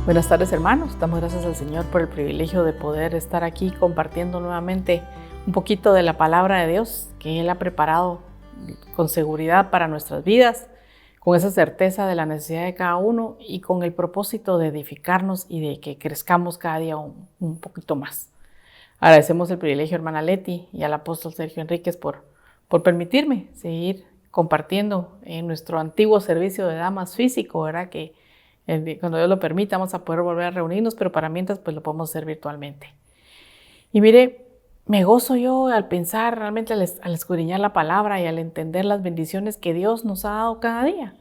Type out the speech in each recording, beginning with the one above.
Buenas tardes, hermanos. Damos gracias al Señor por el privilegio de poder estar aquí compartiendo nuevamente un poquito de la palabra de Dios que Él ha preparado con seguridad para nuestras vidas, con esa certeza de la necesidad de cada uno y con el propósito de edificarnos y de que crezcamos cada día un poquito más. Agradecemos el privilegio, hermana Leti, y al apóstol Sergio Enríquez por permitirme seguir compartiendo en nuestro antiguo servicio de damas físico, ¿verdad? Que cuando Dios lo permita vamos a poder volver a reunirnos, pero para mientras pues lo podemos hacer virtualmente. Y mire, me gozo yo al pensar realmente, al escudriñar la palabra y al entender las bendiciones que Dios nos ha dado cada día.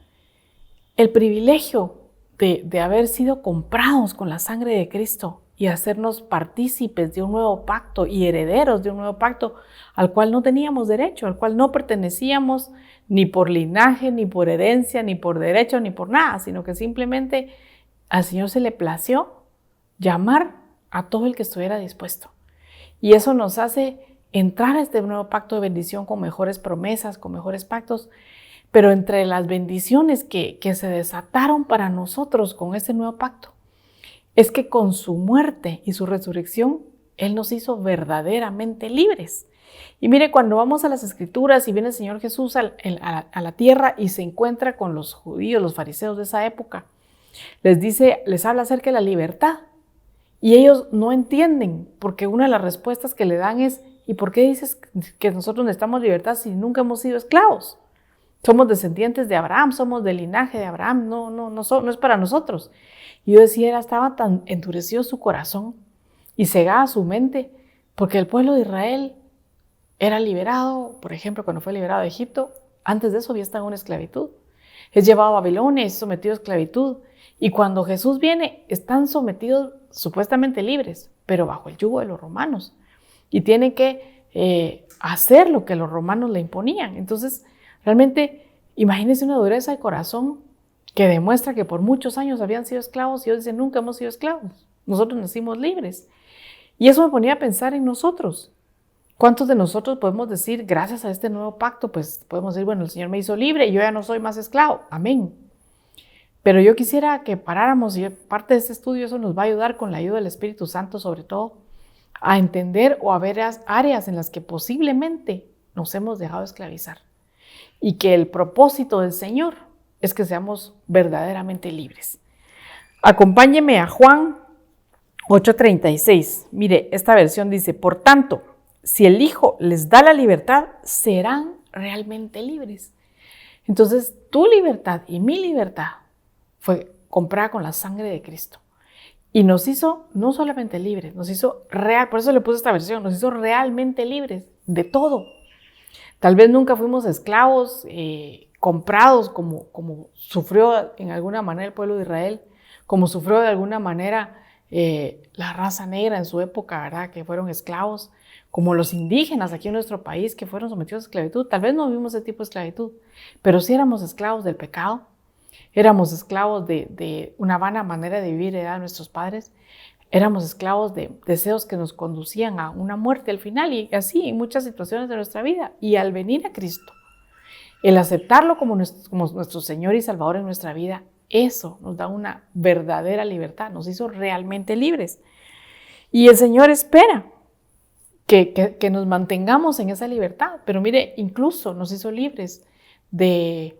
El privilegio de haber sido comprados con la sangre de Cristo y hacernos partícipes de un nuevo pacto y herederos de un nuevo pacto al cual no teníamos derecho, al cual no pertenecíamos ni por linaje, ni por herencia, ni por derecho, ni por nada, sino que simplemente al Señor se le plació llamar a todo el que estuviera dispuesto. Y eso nos hace entrar a este nuevo pacto de bendición con mejores promesas, con mejores pactos. Pero entre las bendiciones que se desataron para nosotros con este nuevo pacto, es que con su muerte y su resurrección, Él nos hizo verdaderamente libres. Y mire, cuando vamos a las Escrituras y viene el Señor Jesús a la tierra y se encuentra con los judíos, los fariseos de esa época, les habla acerca de la libertad. Y ellos no entienden, porque una de las respuestas que le dan es: ¿y por qué dices que nosotros necesitamos libertad si nunca hemos sido esclavos? Somos descendientes de Abraham, somos del linaje de Abraham, no es para nosotros. Y yo decía, estaba tan endurecido su corazón y cegada su mente, porque el pueblo de Israel era liberado, por ejemplo, cuando fue liberado de Egipto, antes de eso había estado en una esclavitud. Es llevado a Babilonia, es sometido a esclavitud. Y cuando Jesús viene, están sometidos supuestamente libres, pero bajo el yugo de los romanos. Y tienen que hacer lo que los romanos le imponían. Entonces, realmente, imagínense una dureza de corazón que demuestra que por muchos años habían sido esclavos y ellos dicen, nunca hemos sido esclavos. Nosotros nacimos libres. Y eso me ponía a pensar en nosotros. ¿Cuántos de nosotros podemos decir, gracias a este nuevo pacto, pues podemos decir, bueno, el Señor me hizo libre y yo ya no soy más esclavo? Amén. Pero yo quisiera que paráramos, y parte de este estudio eso nos va a ayudar con la ayuda del Espíritu Santo, sobre todo, a entender o a ver áreas en las que posiblemente nos hemos dejado esclavizar. Y que el propósito del Señor es que seamos verdaderamente libres. Acompáñeme a Juan 8:36. Mire, esta versión dice, por tanto, si el Hijo les da la libertad, serán realmente libres. Entonces, tu libertad y mi libertad fue comprada con la sangre de Cristo. Y nos hizo no solamente libres, nos hizo por eso le puse esta versión, nos hizo realmente libres de todo. Tal vez nunca fuimos esclavos, comprados como sufrió en alguna manera el pueblo de Israel, como sufrió de alguna manera la raza negra en su época, ¿verdad? Que fueron esclavos, como los indígenas aquí en nuestro país que fueron sometidos a esclavitud. Tal vez no vivimos ese tipo de esclavitud, pero sí éramos esclavos del pecado, éramos esclavos de una vana manera de vivir de nuestros padres, éramos esclavos de deseos que nos conducían a una muerte al final y así en muchas situaciones de nuestra vida. Y al venir a Cristo, el aceptarlo como nuestro Señor y Salvador en nuestra vida, eso nos da una verdadera libertad, nos hizo realmente libres. Y el Señor espera que nos mantengamos en esa libertad. Pero mire, incluso nos hizo libres de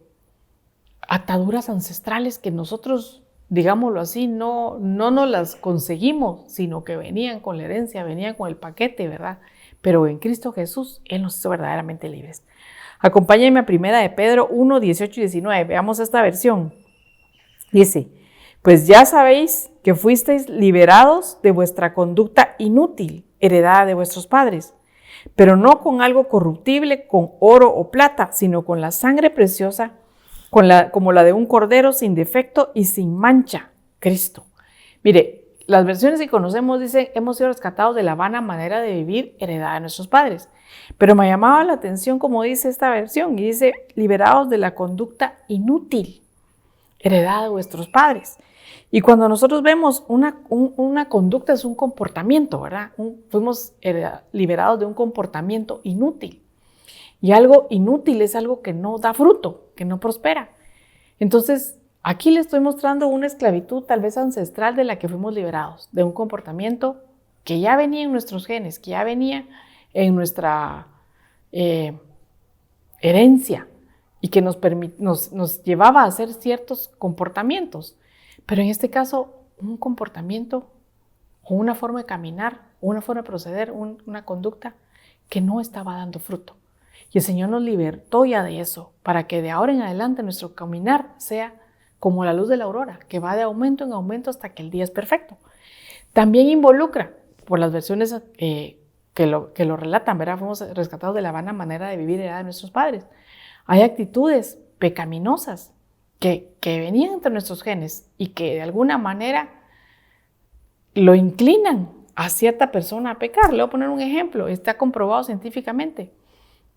ataduras ancestrales que nosotros, digámoslo así, no nos las conseguimos, sino que venían con la herencia, venían con el paquete, ¿verdad? Pero en Cristo Jesús, Él nos hizo verdaderamente libres. Acompáñenme a 1 de Pedro 1, 18 y 19. Veamos esta versión. Dice, pues ya sabéis que fuisteis liberados de vuestra conducta inútil, heredada de vuestros padres, pero no con algo corruptible, con oro o plata, sino con la sangre preciosa, como la de un cordero sin defecto y sin mancha, Cristo. Mire, las versiones que conocemos dicen, hemos sido rescatados de la vana manera de vivir heredada de nuestros padres. Pero me llamaba la atención como dice esta versión, y dice, liberados de la conducta inútil, heredada de vuestros padres. Y cuando nosotros vemos una conducta es un comportamiento, ¿verdad? Fuimos liberados de un comportamiento inútil. Y algo inútil es algo que no da fruto, que no prospera. Entonces, Aquí le estoy mostrando una esclavitud tal vez ancestral de la que fuimos liberados, de un comportamiento que ya venía en nuestros genes, que ya venía en nuestra herencia y que nos llevaba a hacer ciertos comportamientos. Pero en este caso, un comportamiento o una forma de caminar, o una forma de proceder, una conducta que no estaba dando fruto. Y el Señor nos libertó ya de eso, para que de ahora en adelante nuestro caminar sea como la luz de la aurora, que va de aumento en aumento hasta que el día es perfecto. También involucra, por las versiones que lo relatan, ¿verdad? Fuimos rescatados de la vana manera de vivir heredada de nuestros padres. Hay actitudes pecaminosas que venían entre nuestros genes y que de alguna manera lo inclinan a cierta persona a pecar. Le voy a poner un ejemplo. Está comprobado científicamente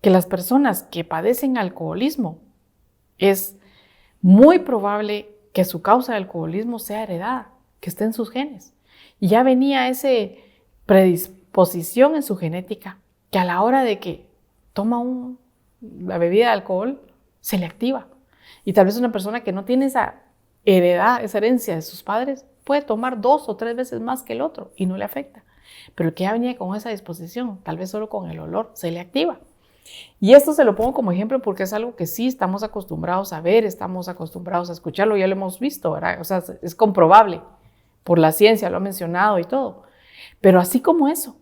que las personas que padecen alcoholismo es muy probable que su causa de alcoholismo sea heredada, que esté en sus genes. Y ya venía esa predisposición en su genética, que a la hora de que toma la bebida de alcohol, se le activa. Y tal vez una persona que no tiene esa herencia de sus padres, puede tomar 2 o 3 veces más que el otro y no le afecta. Pero el que ya venía con esa disposición, tal vez solo con el olor, se le activa. Y esto se lo pongo como ejemplo porque es algo que sí estamos acostumbrados a ver, estamos acostumbrados a escucharlo, ya lo hemos visto, ¿verdad? O sea, es comprobable por la ciencia, lo ha mencionado y todo. Pero así como eso,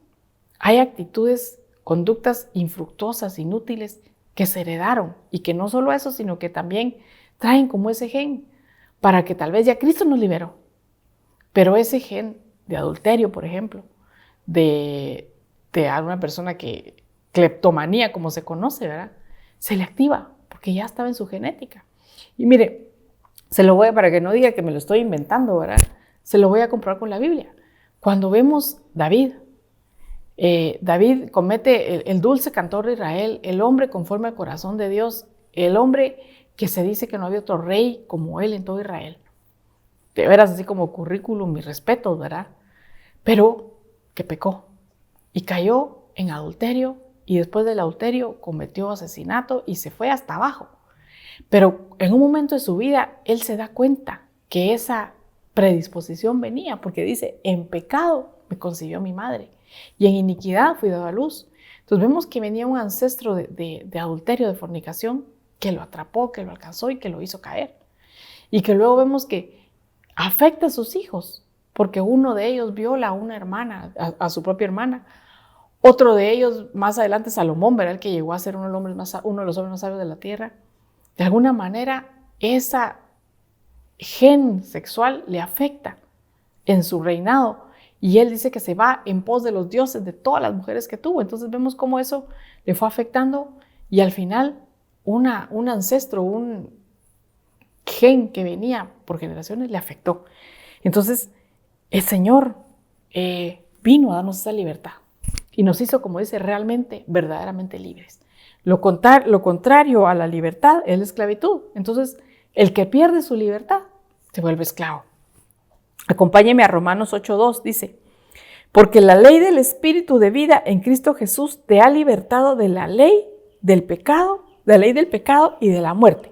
hay actitudes, conductas infructuosas, inútiles, que se heredaron y que no solo eso, sino que también traen como ese gen para que tal vez ya Cristo nos liberó. Pero ese gen de adulterio, por ejemplo, de alguna persona que cleptomanía, como se conoce, ¿verdad? Se le activa porque ya estaba en su genética. Y mire, para que no diga que me lo estoy inventando, ¿verdad? Se lo voy a comprobar con la Biblia. Cuando vemos David comete el dulce cantor de Israel, el hombre conforme al corazón de Dios, el hombre que se dice que no había otro rey como él en todo Israel. De veras, así como currículum, mis respetos, ¿verdad? Pero que pecó y cayó en adulterio y después del adulterio cometió asesinato y se fue hasta abajo. Pero en un momento de su vida, él se da cuenta que esa predisposición venía porque dice, en pecado me concibió mi madre y en iniquidad fui dado a luz. Entonces vemos que venía un ancestro de adulterio, de fornicación, que lo atrapó, que lo alcanzó y que lo hizo caer. Y que luego vemos que afecta a sus hijos, porque uno de ellos viola a una hermana, a su propia hermana. Otro de ellos, más adelante, Salomón, ¿verdad? El que llegó a ser uno de los hombres más sabios de la tierra. De alguna manera, esa gen sexual le afecta en su reinado. Y él dice que se va en pos de los dioses de todas las mujeres que tuvo. Entonces vemos cómo eso le fue afectando y al final un ancestro, un gen que venía por generaciones le afectó. Entonces el Señor vino a darnos esa libertad y nos hizo, como dice, realmente, verdaderamente libres. Lo contrario a la libertad es la esclavitud. Entonces el que pierde su libertad se vuelve esclavo. Acompáñeme a Romanos 8:2, dice, porque la ley del Espíritu de vida en Cristo Jesús te ha libertado de la ley del pecado y de la muerte.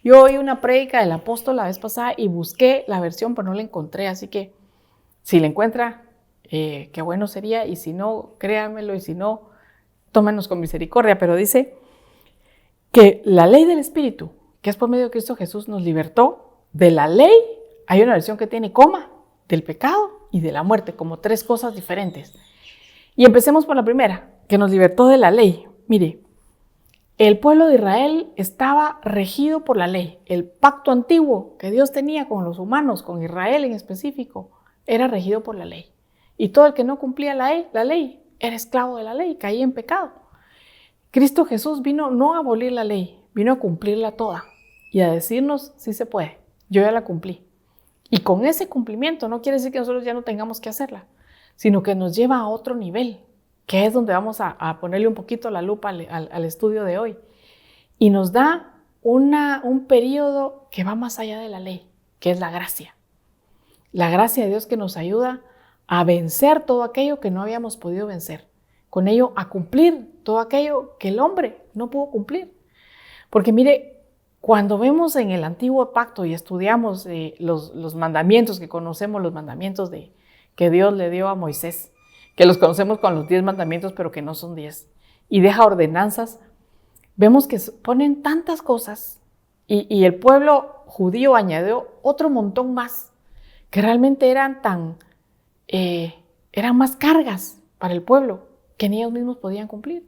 Yo oí una prédica del apóstol la vez pasada y busqué la versión, pero no la encontré, así que si la encuentra, qué bueno sería, y si no, créanmelo, y si no, tómenos con misericordia, pero dice que la ley del Espíritu, que es por medio de Cristo Jesús, nos libertó de la ley. Hay una versión que tiene coma, del pecado y de la muerte, como 3 cosas diferentes. Y empecemos por la primera, que nos libertó de la ley. Mire, el pueblo de Israel estaba regido por la ley. El pacto antiguo que Dios tenía con los humanos, con Israel en específico, era regido por la ley. Y todo el que no cumplía la ley era esclavo de la ley, caía en pecado. Cristo Jesús vino no a abolir la ley, vino a cumplirla toda y a decirnos, sí se puede, yo ya la cumplí. Y con ese cumplimiento no quiere decir que nosotros ya no tengamos que hacerla, sino que nos lleva a otro nivel, que es donde vamos a ponerle un poquito la lupa al estudio de hoy. Y nos da un periodo que va más allá de la ley, que es la gracia. La gracia de Dios que nos ayuda a vencer todo aquello que no habíamos podido vencer. Con ello a cumplir todo aquello que el hombre no pudo cumplir. Porque mire, cuando vemos en el Antiguo Pacto y estudiamos los mandamientos que conocemos, los mandamientos que Dios le dio a Moisés, que los conocemos con los 10 mandamientos, pero que no son 10, y deja ordenanzas, vemos que ponen tantas cosas y el pueblo judío añadió otro montón más, que realmente eran más cargas para el pueblo que ni ellos mismos podían cumplir.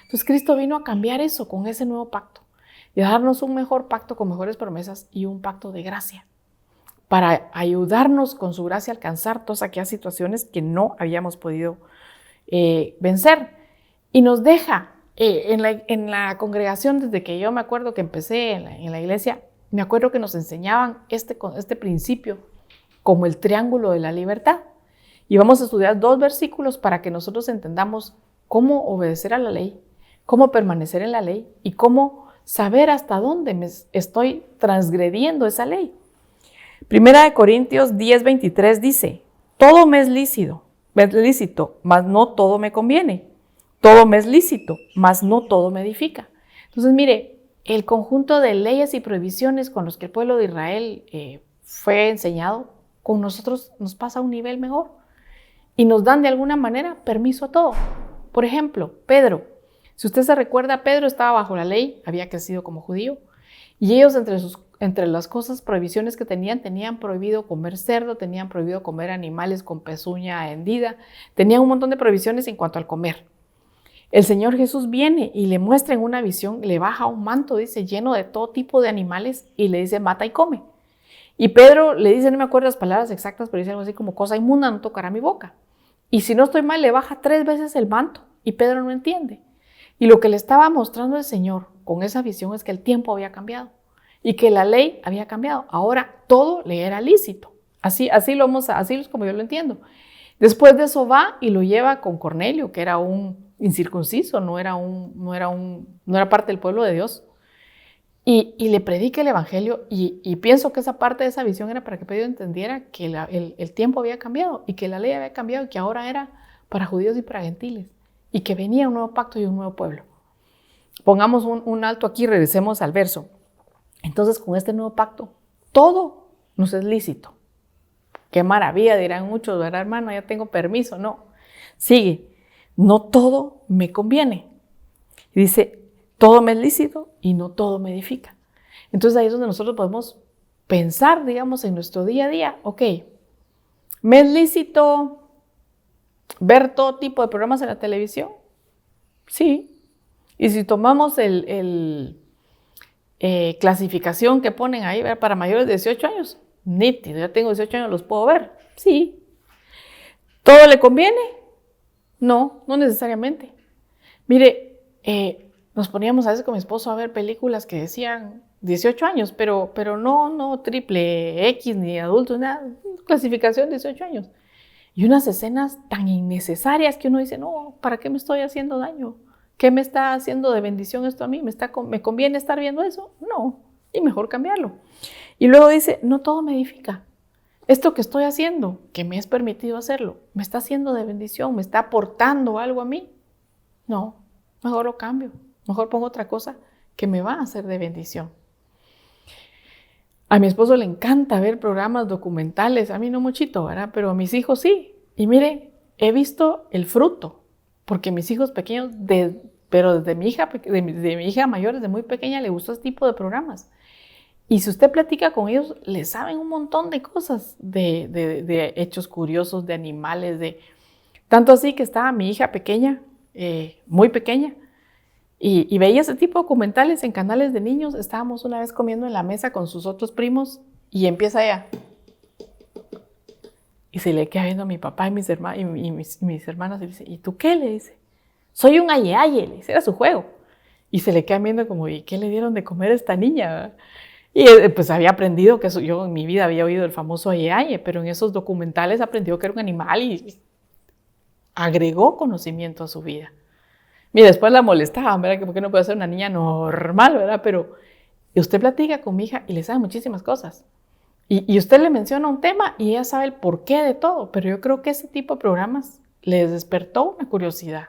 Entonces Cristo vino a cambiar eso con ese nuevo pacto y a darnos un mejor pacto con mejores promesas y un pacto de gracia para ayudarnos con su gracia a alcanzar todas aquellas situaciones que no habíamos podido vencer. Y nos deja en la congregación, desde que yo me acuerdo que empecé en la iglesia, me acuerdo que nos enseñaban este principio como el triángulo de la libertad. Y vamos a estudiar 2 versículos para que nosotros entendamos cómo obedecer a la ley, cómo permanecer en la ley y cómo saber hasta dónde me estoy transgrediendo esa ley. Primera de Corintios 10:23 dice: todo me es lícito, mas no todo me conviene. Todo me es lícito, mas no todo me edifica. Entonces, mire, el conjunto de leyes y prohibiciones con los que el pueblo de Israel fue enseñado, con nosotros nos pasa a un nivel mejor y nos dan de alguna manera permiso a todo. Por ejemplo, Pedro. Si usted se recuerda, Pedro estaba bajo la ley, había crecido como judío, y ellos entre las cosas, prohibiciones que tenían prohibido comer cerdo, tenían prohibido comer animales con pezuña hendida, tenían un montón de prohibiciones en cuanto al comer. El Señor Jesús viene y le muestra en una visión, le baja un manto, dice, lleno de todo tipo de animales, y le dice, mata y come. Y Pedro le dice, no me acuerdo las palabras exactas, pero dice algo así como, cosa inmunda no tocará mi boca. Y si no estoy mal, le baja 3 veces el manto, y Pedro no entiende. Y lo que le estaba mostrando el Señor con esa visión es que el tiempo había cambiado y que la ley había cambiado. Ahora todo le era lícito. Así es como yo lo entiendo. Después de eso va y lo lleva con Cornelio, que era un incircunciso, no era parte del pueblo de Dios. Y le predica el evangelio y pienso que esa parte de esa visión era para que Pedro entendiera que el tiempo había cambiado y que la ley había cambiado y que ahora era para judíos y para gentiles. Y que venía un nuevo pacto y un nuevo pueblo. Pongamos un alto aquí y regresemos al verso. Entonces, con este nuevo pacto, todo nos es lícito. Qué maravilla, dirán muchos, ¿verdad, hermano? Ya tengo permiso. No. Sigue. No todo me conviene. Y dice, todo me es lícito y no todo me edifica. Entonces, ahí es donde nosotros podemos pensar, digamos, en nuestro día a día. Ok, ¿me es lícito ver todo tipo de programas en la televisión? Sí. Y si tomamos clasificación que ponen ahí, ¿ver? Para mayores de 18 años, nítido, ya tengo 18 años, los puedo ver. Sí. ¿Todo le conviene? No, no necesariamente. Mire, nos poníamos a veces con mi esposo a ver películas que decían 18 años, pero no triple X ni adultos, nada, clasificación 18 años. Y unas escenas tan innecesarias que uno dice, no, ¿para qué me estoy haciendo daño? ¿Qué me está haciendo de bendición esto a mí? ¿Me conviene estar viendo eso? No, y mejor cambiarlo. Y luego dice, no todo me edifica. Esto que estoy haciendo, que me es permitido hacerlo, ¿me está haciendo de bendición? ¿Me está aportando algo a mí? No, mejor lo cambio. Mejor pongo otra cosa que me va a hacer de bendición. A mi esposo le encanta ver programas documentales, a mí no muchito, ¿verdad? Pero a mis hijos sí. Y mire, he visto el fruto, porque mis hijos pequeños, pero desde mi hija mayor, desde muy pequeña, le gustó este tipo de programas. Y si usted platica con ellos, le saben un montón de cosas, de hechos curiosos, de animales, tanto así que estaba mi hija pequeña, muy pequeña, y veía ese tipo de documentales en canales de niños. Estábamos una vez comiendo en la mesa con sus otros primos y empieza ella. Y se le queda viendo a mi papá y mis hermanas y dice, ¿y tú qué? Le dice, soy un aye-aye, le dice, era su juego. Y se le queda viendo como, ¿y qué le dieron de comer a esta niña? Y pues había aprendido que yo en mi vida había oído el famoso aye-aye, pero en esos documentales aprendió que era un animal y agregó conocimiento a su vida. Mira, después la molestaban, ¿verdad? Que por qué no puede ser una niña normal, ¿verdad? Pero usted platica con mi hija y le sabe muchísimas cosas. Y usted le menciona un tema y ella sabe el porqué de todo. Pero yo creo que ese tipo de programas les despertó una curiosidad.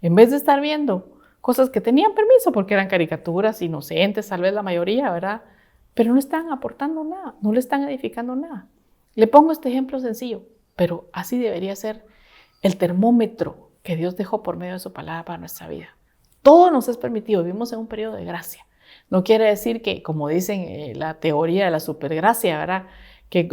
En vez de estar viendo cosas que tenían permiso porque eran caricaturas inocentes, tal vez la mayoría, ¿verdad? Pero no están aportando nada, no le están edificando nada. Le pongo este ejemplo sencillo, pero así debería ser el termómetro que Dios dejó por medio de su palabra para nuestra vida. Todo nos es permitido, vivimos en un periodo de gracia. No quiere decir que, como dicen la teoría de la supergracia, ¿verdad? Que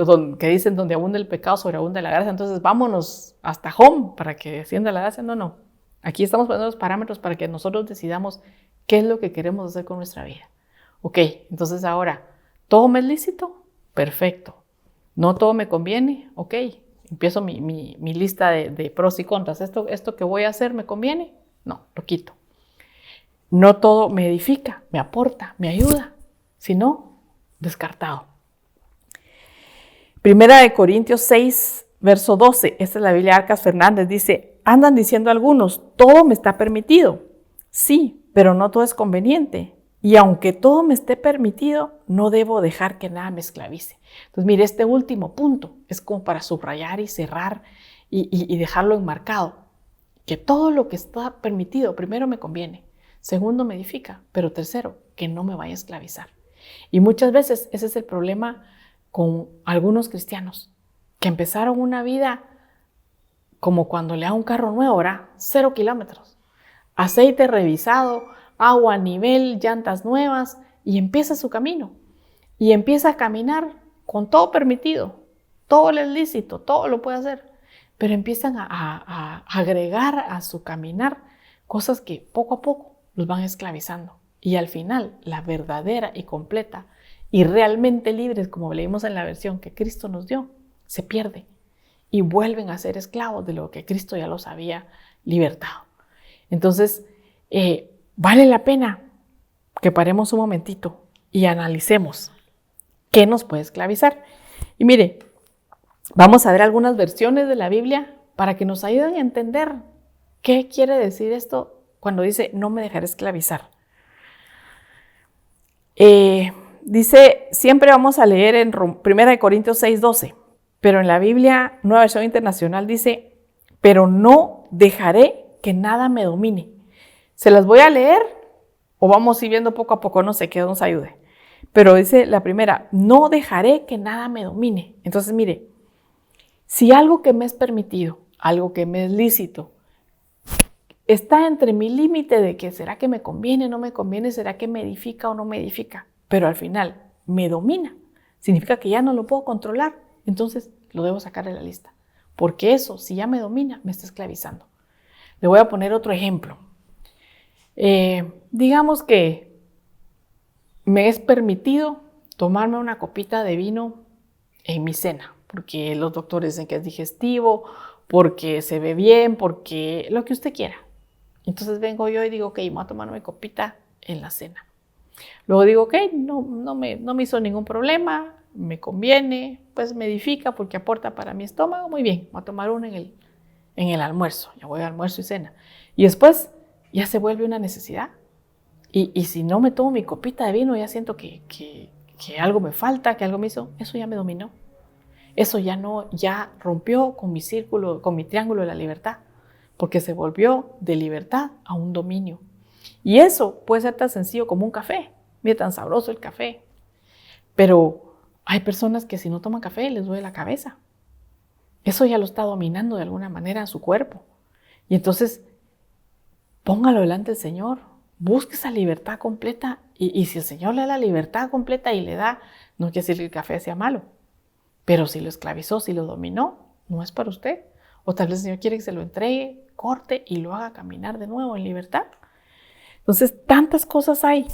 dicen donde abunda el pecado, sobreabunda la gracia, entonces vámonos hasta home para que descienda la gracia. No. Aquí estamos poniendo los parámetros para que nosotros decidamos qué es lo que queremos hacer con nuestra vida. Ok, entonces ahora, ¿todo me es lícito? Perfecto. ¿No todo me conviene? Ok, empiezo mi lista de pros y contras. ¿Esto que voy a hacer me conviene? No, lo quito. No todo me edifica, me aporta, me ayuda. Si no, descartado. Primera de Corintios 6, verso 12. Esta es la Biblia Arcas Fernández. Dice, andan diciendo algunos, todo me está permitido. Sí, pero no todo es conveniente. Y aunque todo me esté permitido, no debo dejar que nada me esclavice. Entonces, mire, este último punto es como para subrayar y cerrar y dejarlo enmarcado. Que todo lo que está permitido, primero me conviene, segundo me edifica, pero tercero, que no me vaya a esclavizar. Y muchas veces ese es el problema con algunos cristianos, que empezaron una vida como cuando le da un carro nuevo, ¿verdad? 0 kilómetros, aceite revisado, agua a nivel, llantas nuevas, y empieza su camino. Y empieza a caminar con todo permitido, todo es lícito, todo lo puede hacer. Pero empiezan a agregar a su caminar cosas que poco a poco los van esclavizando. Y al final, la verdadera y completa y realmente libres, como leímos en la versión que Cristo nos dio, se pierde y vuelven a ser esclavos de lo que Cristo ya los había libertado. Entonces, vale la pena que paremos un momentito y analicemos qué nos puede esclavizar. Y mire, vamos a ver algunas versiones de la Biblia para que nos ayuden a entender qué quiere decir esto cuando dice no me dejaré esclavizar. Dice, siempre vamos a leer en 1 Corintios 6:12, pero en la Biblia Nueva Versión Internacional dice, pero no dejaré que nada me domine. ¿Se las voy a leer o vamos a ir viendo poco a poco? No sé, que nos ayude. Pero dice la primera, no dejaré que nada me domine. Entonces, mire, si algo que me es permitido, algo que me es lícito, está entre mi límite de que será que me conviene, no me conviene, será que me edifica o no me edifica, pero al final me domina, significa que ya no lo puedo controlar, entonces lo debo sacar de la lista, porque eso, si ya me domina, me está esclavizando. Le voy a poner otro ejemplo. Digamos que me es permitido tomarme una copita de vino en mi cena, porque los doctores dicen que es digestivo, porque se ve bien, porque lo que usted quiera. Entonces vengo yo y digo, ok, voy a tomar mi copita en la cena. Luego digo, ok, no me hizo ningún problema, me conviene, pues me edifica porque aporta para mi estómago, muy bien, voy a tomar una en el almuerzo, ya voy al almuerzo y cena. Y después ya se vuelve una necesidad. Y si no me tomo mi copita de vino, ya siento que algo me falta, que algo me hizo, eso ya me dominó. Eso ya rompió con mi círculo, con mi triángulo de la libertad, porque se volvió de libertad a un dominio. Y eso puede ser tan sencillo como un café. Mira, tan sabroso el café. Pero hay personas que si no toman café les duele la cabeza. Eso ya lo está dominando de alguna manera a su cuerpo. Y entonces, póngalo delante del Señor. Busque esa libertad completa. Y si el Señor le da la libertad completa y le da, no quiere decir que el café sea malo. Pero si lo esclavizó, si lo dominó, no es para usted. O tal vez el Señor quiere que se lo entregue, corte y lo haga caminar de nuevo en libertad. Entonces, tantas cosas hay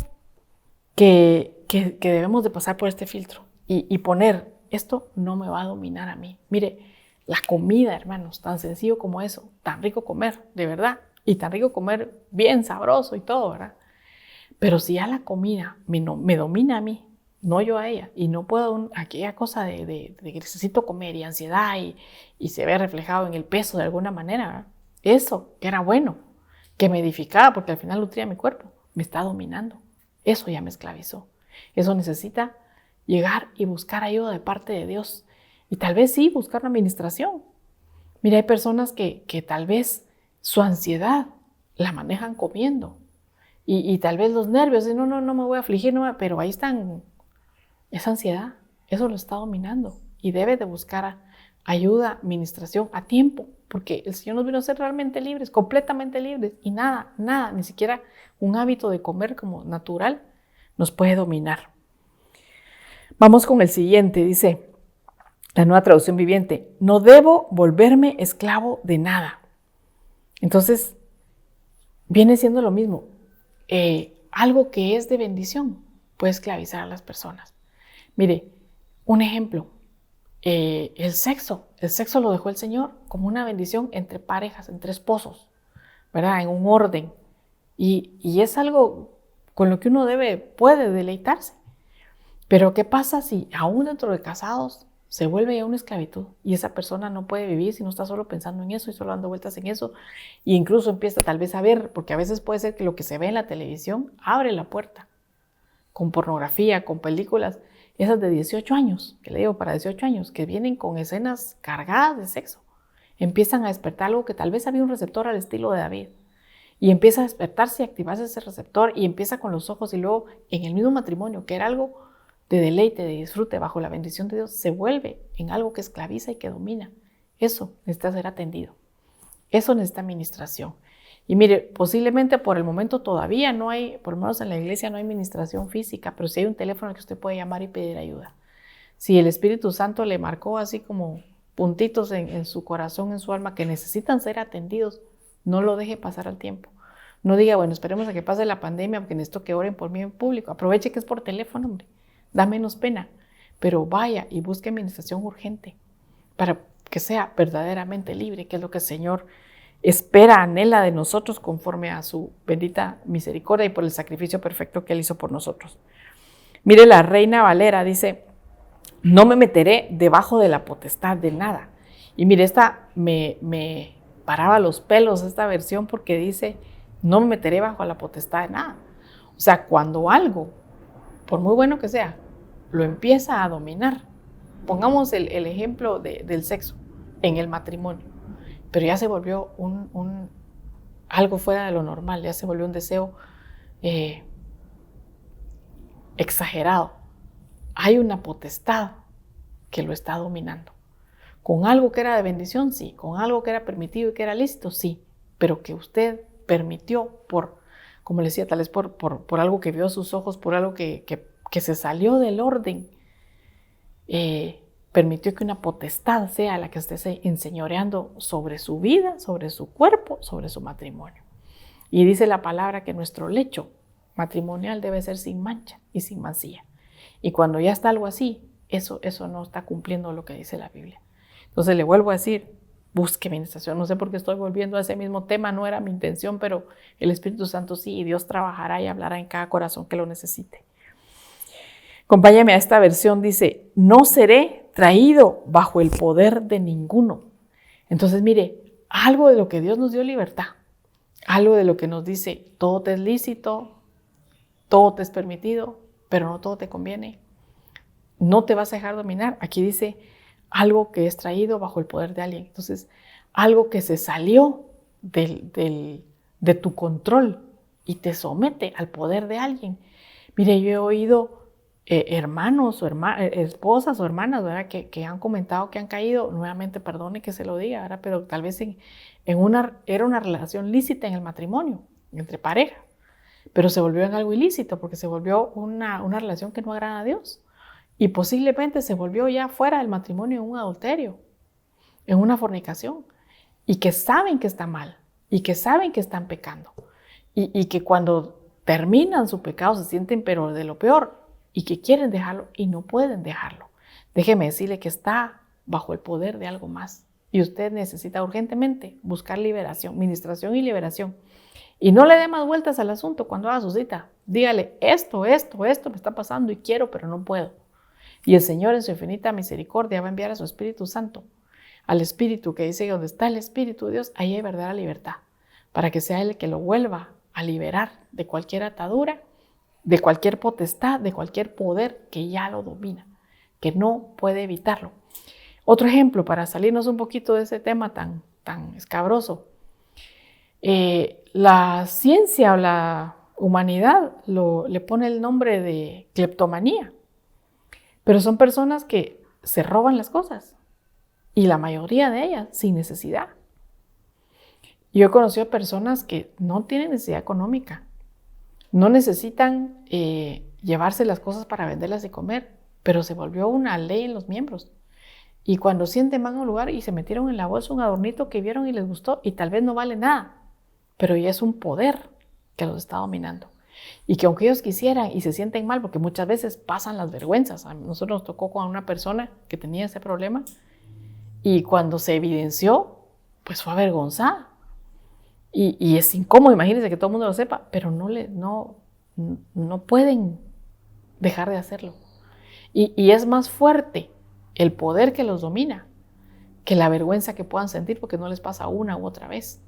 que debemos de pasar por este filtro y poner, esto no me va a dominar a mí. Mire, la comida, hermanos, tan sencillo como eso, tan rico comer, de verdad, y tan rico comer bien sabroso y todo, ¿verdad? Pero si ya la comida me domina a mí, no yo a ella, y no puedo, aquella cosa de que necesito comer y ansiedad y se ve reflejado en el peso de alguna manera, ¿verdad? Eso, que era bueno, que me edificaba porque al final nutría mi cuerpo, me está dominando. Eso ya me esclavizó. Eso necesita llegar y buscar ayuda de parte de Dios. Y tal vez sí, buscar una administración. Mira, hay personas que tal vez su ansiedad la manejan comiendo. y tal vez los nervios, no me voy a afligir, pero ahí están, esa ansiedad, eso lo está dominando y debe de buscar ayuda, administración a tiempo, porque el Señor nos vino a ser realmente libres, completamente libres, y nada, ni siquiera un hábito de comer como natural nos puede dominar. Vamos con el siguiente, dice la Nueva Traducción Viviente: no debo volverme esclavo de nada. Entonces, viene siendo lo mismo. Algo que es de bendición puede esclavizar a las personas. Mire, un ejemplo, el sexo lo dejó el Señor como una bendición entre parejas, entre esposos, ¿verdad? En un orden. Y es algo con lo que uno puede deleitarse. Pero ¿qué pasa si aún dentro de casados se vuelve ya una esclavitud y esa persona no puede vivir si no está solo pensando en eso y solo dando vueltas en eso, e incluso empieza tal vez a ver, porque a veces puede ser que lo que se ve en la televisión abre la puerta con pornografía, con películas, esas de 18 años, que le digo para 18 años, que vienen con escenas cargadas de sexo, empiezan a despertar algo que tal vez había un receptor al estilo de David, y empieza a despertarse y activarse ese receptor, y empieza con los ojos, y luego en el mismo matrimonio, que era algo de deleite, de disfrute, bajo la bendición de Dios, se vuelve en algo que esclaviza y que domina. Eso necesita ser atendido. Eso necesita administración. Y mire, posiblemente por el momento todavía no hay, por lo menos en la iglesia no hay administración física, pero sí hay un teléfono al que usted puede llamar y pedir ayuda. Si el Espíritu Santo le marcó así como puntitos en su corazón, en su alma, que necesitan ser atendidos, no lo deje pasar al tiempo. No diga, bueno, esperemos a que pase la pandemia porque necesito que oren por mí en público. Aproveche que es por teléfono, hombre. Da menos pena, pero vaya y busque administración urgente para que sea verdaderamente libre, que es lo que el Señor espera, anhela de nosotros conforme a su bendita misericordia y por el sacrificio perfecto que Él hizo por nosotros. Mire, la Reina Valera dice: no me meteré debajo de la potestad de nada. Y mire, esta me paraba los pelos, esta versión, porque dice: no me meteré bajo la potestad de nada. O sea, cuando algo, por muy bueno que sea, lo empieza a dominar. Pongamos el ejemplo del sexo en el matrimonio, pero ya se volvió algo fuera de lo normal, ya se volvió un deseo exagerado. Hay una potestad que lo está dominando. Con algo que era de bendición, sí. Con algo que era permitido y que era lícito, sí. Pero que usted permitió como le decía, tal vez por algo que vio a sus ojos, por algo que se salió del orden, permitió que una potestad sea la que esté enseñoreando sobre su vida, sobre su cuerpo, sobre su matrimonio. Y dice la palabra que nuestro lecho matrimonial debe ser sin mancha y sin mancilla. Y cuando ya está algo así, eso no está cumpliendo lo que dice la Biblia. Entonces le vuelvo a decir, busque administración. No sé por qué estoy volviendo a ese mismo tema, no era mi intención, pero el Espíritu Santo sí, y Dios trabajará y hablará en cada corazón que lo necesite. Acompáñame a esta versión, dice: no seré traído bajo el poder de ninguno. Entonces, mire, algo de lo que Dios nos dio libertad, algo de lo que nos dice: todo te es lícito, todo te es permitido, pero no todo te conviene. No te vas a dejar dominar. Aquí dice algo que es traído bajo el poder de alguien. Entonces, algo que se salió de tu control y te somete al poder de alguien. Mire, yo he oído hermanos o esposas o hermanas, ¿verdad? Que han comentado que han caído, nuevamente perdone que se lo diga, ¿verdad? Pero tal vez era una relación lícita en el matrimonio, entre pareja, pero se volvió en algo ilícito porque se volvió una relación que no agrada a Dios. Y posiblemente se volvió ya fuera del matrimonio en un adulterio, en una fornicación, y que saben que está mal, y que saben que están pecando, y que cuando terminan su pecado se sienten pero de lo peor, y que quieren dejarlo y no pueden dejarlo. Déjeme decirle que está bajo el poder de algo más, y usted necesita urgentemente buscar liberación, ministración y liberación. Y no le dé más vueltas al asunto cuando haga su cita. Dígale: esto me está pasando y quiero, pero no puedo. Y el Señor en su infinita misericordia va a enviar a su Espíritu Santo, al Espíritu que dice que donde está el Espíritu de Dios, ahí hay verdadera libertad, para que sea Él el que lo vuelva a liberar de cualquier atadura, de cualquier potestad, de cualquier poder que ya lo domina, que no puede evitarlo. Otro ejemplo para salirnos un poquito de ese tema tan escabroso. La ciencia o la humanidad le pone el nombre de cleptomanía. Pero son personas que se roban las cosas, y la mayoría de ellas sin necesidad. Yo he conocido personas que no tienen necesidad económica, no necesitan llevarse las cosas para venderlas y comer, pero se volvió una ley en los miembros. Y cuando sienten van a un lugar y se metieron en la bolsa un adornito que vieron y les gustó, y tal vez no vale nada, pero ya es un poder que los está dominando. Y que aunque ellos quisieran y se sienten mal, porque muchas veces pasan las vergüenzas. A nosotros nos tocó con una persona que tenía ese problema, y cuando se evidenció, pues fue avergonzada. Y es incómodo, imagínense que todo el mundo lo sepa, pero no pueden dejar de hacerlo. Y es más fuerte el poder que los domina que la vergüenza que puedan sentir porque no les pasa una u otra vez.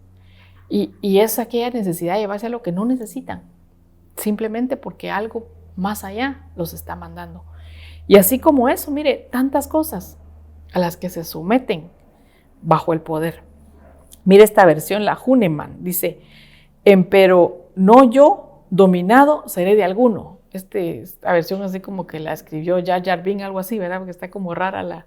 Y es aquella necesidad de llevarse a lo que no necesitan, simplemente porque algo más allá los está mandando. Y así como eso, mire, tantas cosas a las que se someten bajo el poder. Mire esta versión, la Hahnemann, dice, empero no yo, dominado seré de alguno. Esta versión así como que la escribió Jar Jar Binks, algo así, ¿verdad? Porque está como rara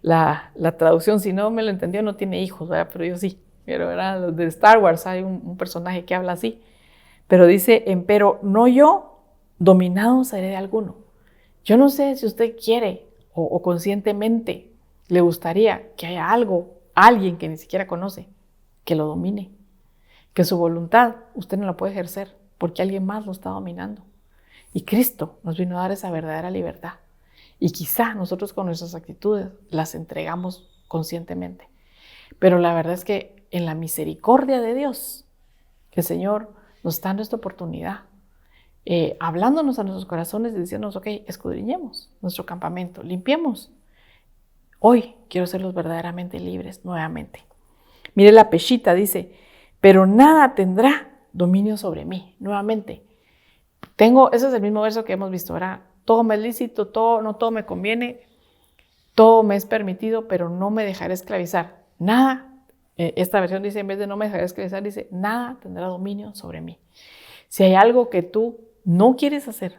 la traducción. Si no me lo entendió, no tiene hijos, ¿verdad? Pero yo sí. Pero ¿verdad? Los de Star Wars hay un personaje que habla así. Pero dice, empero no yo, dominado seré de alguno. Yo no sé si usted quiere o conscientemente le gustaría que haya alguien que ni siquiera conoce, que lo domine, que su voluntad usted no la puede ejercer porque alguien más lo está dominando. Y Cristo nos vino a dar esa verdadera libertad. Y quizá nosotros con nuestras actitudes las entregamos conscientemente. Pero la verdad es que en la misericordia de Dios, el Señor nos está dando esta oportunidad, hablándonos a nuestros corazones y diciéndonos, ok, escudriñemos nuestro campamento, limpiemos. Hoy quiero serlos verdaderamente libres nuevamente. Mire la Peshita, dice, pero nada tendrá dominio sobre mí. Nuevamente, ese es el mismo verso que hemos visto, ¿verdad? Todo me es lícito, no todo me conviene, todo me es permitido, pero no me dejaré esclavizar. Nada, esta versión dice, en vez de no me dejaré esclavizar, dice, nada tendrá dominio sobre mí. Si hay algo que tú no quieres hacer,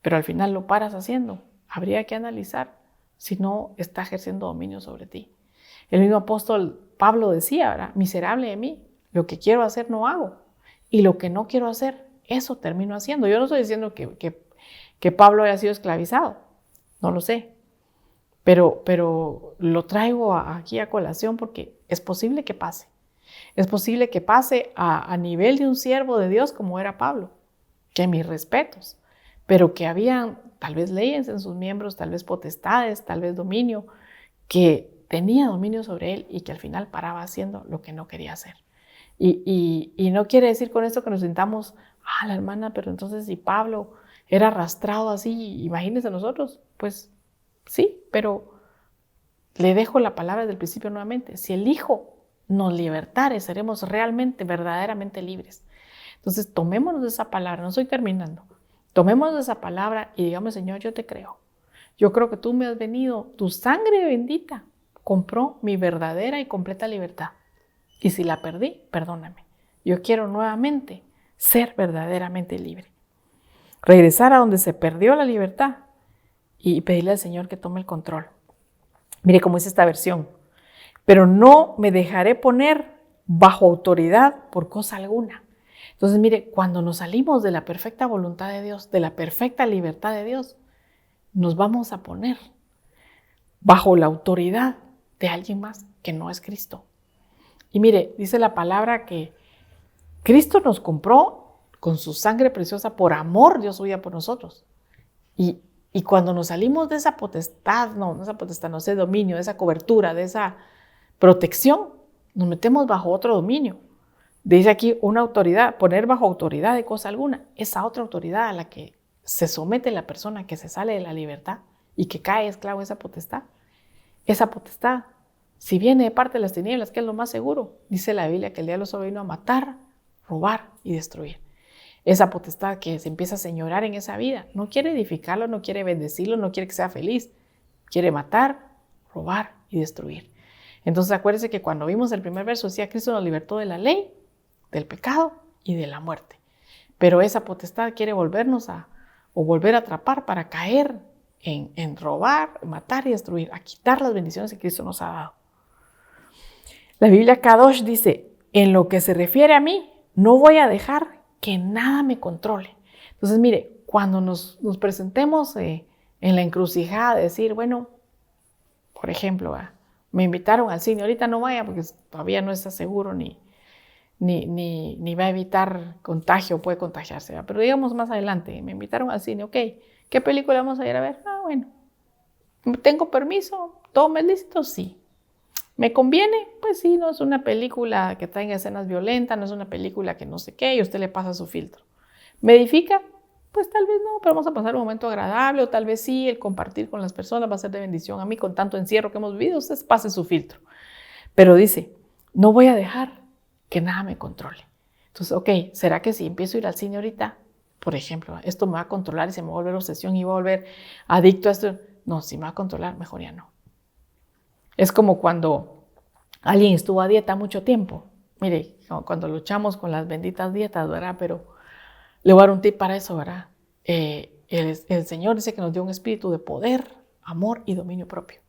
pero al final lo paras haciendo, habría que analizar si no está ejerciendo dominio sobre ti. El mismo apóstol Pablo decía, ¿verdad? Miserable de mí, lo que quiero hacer no hago, y lo que no quiero hacer, eso termino haciendo. Yo no estoy diciendo que Pablo haya sido esclavizado, no lo sé, pero lo traigo aquí a colación porque es posible que pase. Es posible que pase a nivel de un siervo de Dios como era Pablo, que mis respetos, pero que habían tal vez leyes en sus miembros, tal vez potestades, tal vez dominio, que tenía dominio sobre él y que al final paraba haciendo lo que no quería hacer. Y no quiere decir con esto que nos sintamos, la hermana, pero entonces si Pablo era arrastrado así, imagínense nosotros, pues sí, pero le dejo la palabra desde el principio nuevamente. Si el Hijo nos libertare, seremos realmente, verdaderamente libres. Entonces tomémonos de esa palabra, no estoy terminando, tomémonos de esa palabra y digamos, Señor, yo te creo. Yo creo que tú me has venido, tu sangre bendita compró mi verdadera y completa libertad. Y si la perdí, perdóname. Yo quiero nuevamente ser verdaderamente libre. Regresar a donde se perdió la libertad y pedirle al Señor que tome el control. Mire cómo es esta versión. Pero no me dejaré poner bajo autoridad por cosa alguna. Entonces, mire, cuando nos salimos de la perfecta voluntad de Dios, de la perfecta libertad de Dios, nos vamos a poner bajo la autoridad de alguien más que no es Cristo. Y mire, dice la palabra que Cristo nos compró con su sangre preciosa, por amor dio su vida por nosotros. Y cuando nos salimos de esa potestad, ese dominio, de esa cobertura, de esa protección, nos metemos bajo otro dominio. Dice aquí una autoridad, poner bajo autoridad de cosa alguna, esa otra autoridad a la que se somete la persona que se sale de la libertad y que cae esclavo de esa potestad. Esa potestad, si viene de parte de las tinieblas, que es lo más seguro, dice la Biblia que el diablo solo vino a matar, robar y destruir. Esa potestad que se empieza a señorar en esa vida, no quiere edificarlo, no quiere bendecirlo, no quiere que sea feliz, quiere matar, robar y destruir. Entonces acuérdense que cuando vimos el primer verso decía, Cristo nos libertó de la ley, del pecado y de la muerte. pero esa potestad quiere o volver a atrapar para caer en robar, matar y destruir, a quitar las bendiciones que Cristo nos ha dado. La Biblia Kadosh dice, en lo que se refiere a mí, no voy a dejar que nada me controle. Entonces, mire, cuando nos presentemos en la encrucijada de decir, bueno, por ejemplo, me invitaron al cine, ahorita no vaya porque todavía no está seguro ni va a evitar contagio, puede contagiarse, ¿verdad? Pero digamos más adelante, me invitaron al cine, ok, ¿qué película vamos a ir a ver? Bueno, ¿tengo permiso? ¿Todo me es lícito? Sí. ¿Me conviene? Pues sí, no es una película que tenga escenas violentas, no es una película que no sé qué, y usted le pasa su filtro. ¿Me edifica? Pues tal vez no, pero vamos a pasar un momento agradable, o tal vez sí, el compartir con las personas va a ser de bendición a mí con tanto encierro que hemos vivido, usted pase su filtro. Pero dice, no voy a dejar que nada me controle. Entonces, ok, ¿será que si empiezo a ir al cine ahorita, por ejemplo, esto me va a controlar y se me va a volver obsesión y voy a volver adicto a esto? No, si me va a controlar, mejor ya no. Es como cuando alguien estuvo a dieta mucho tiempo. Mire, cuando luchamos con las benditas dietas, ¿verdad? Pero le voy a dar un tip para eso, ¿verdad? El Señor dice que nos dio un espíritu de poder, amor y dominio propio.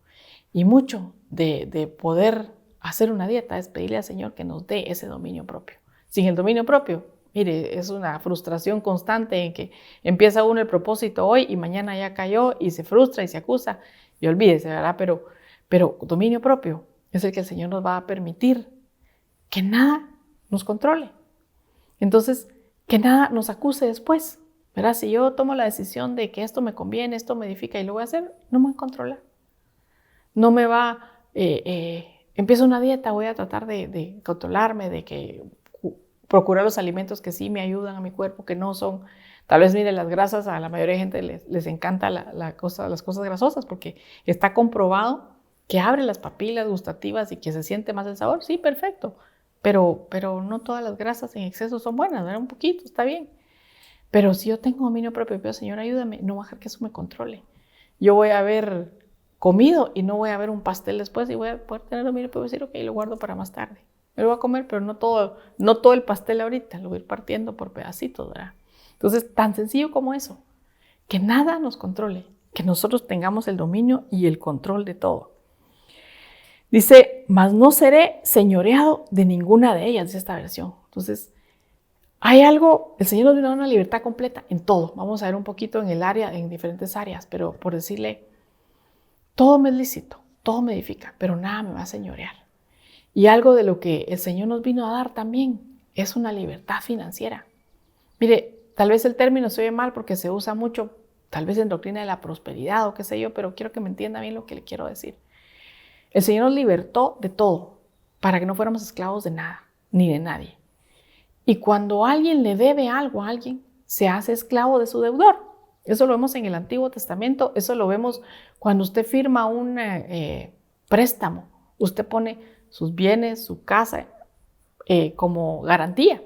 Y mucho de poder hacer una dieta es pedirle al Señor que nos dé ese dominio propio. Sin el dominio propio, mire, es una frustración constante en que empieza uno el propósito hoy y mañana ya cayó y se frustra y se acusa y olvídese, ¿verdad? Pero dominio propio es el que el Señor nos va a permitir que nada nos controle. Entonces, que nada nos acuse después, ¿verdad? Si yo tomo la decisión de que esto me conviene, esto me edifica y lo voy a hacer, no me voy a controlar. No me va, empiezo una dieta, voy a tratar de controlarme, de que procurar los alimentos que sí me ayudan a mi cuerpo, que no son, tal vez mire, las grasas, a la mayoría de gente les encanta las cosas grasosas porque está comprobado que abre las papilas gustativas y que se siente más el sabor. Sí, perfecto, pero no todas las grasas en exceso son buenas, ¿verdad? Un poquito, está bien. Pero si yo tengo dominio propio, pero Señor, ayúdame, no voy a dejar que eso me controle. Yo voy a haber comido y no voy a ver un pastel después y voy a poder tener dominio propio y decir, ok, lo guardo para más tarde. Me lo voy a comer, pero no todo el pastel ahorita, lo voy a ir partiendo por pedacitos, ¿verdad? Entonces, tan sencillo como eso, que nada nos controle, que nosotros tengamos el dominio y el control de todo. Dice, mas no seré señoreado de ninguna de ellas, dice esta versión. Entonces, hay algo, el Señor nos dio una libertad completa en todo. Vamos a ver un poquito en diferentes áreas, pero por decirle, todo me es lícito, todo me edifica, pero nada me va a señorear. Y algo de lo que el Señor nos vino a dar también es una libertad financiera. Mire, tal vez el término se oye mal porque se usa mucho, tal vez en doctrina de la prosperidad o qué sé yo, pero quiero que me entienda bien lo que le quiero decir. El Señor nos libertó de todo para que no fuéramos esclavos de nada, ni de nadie. Y cuando alguien le debe algo a alguien, se hace esclavo de su deudor. Eso lo vemos en el Antiguo Testamento, eso lo vemos cuando usted firma un préstamo. Usted pone sus bienes, su casa como garantía.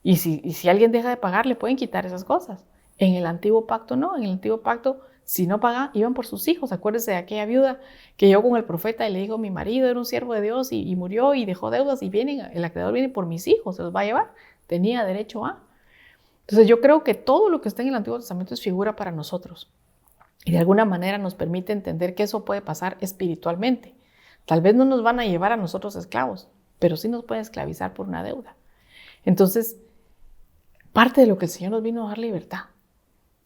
Y si alguien deja de pagar, le pueden quitar esas cosas. En el Antiguo Pacto no, en el Antiguo Pacto si no pagaban, iban por sus hijos. Acuérdese de aquella viuda que llegó con el profeta y le dijo, mi marido era un siervo de Dios y murió y dejó deudas y el acreedor viene por mis hijos, se los va a llevar. Tenía derecho a. Entonces yo creo que todo lo que está en el Antiguo Testamento es figura para nosotros. Y de alguna manera nos permite entender que eso puede pasar espiritualmente. Tal vez no nos van a llevar a nosotros esclavos, pero sí nos pueden esclavizar por una deuda. Entonces, parte de lo que el Señor nos vino a dar libertad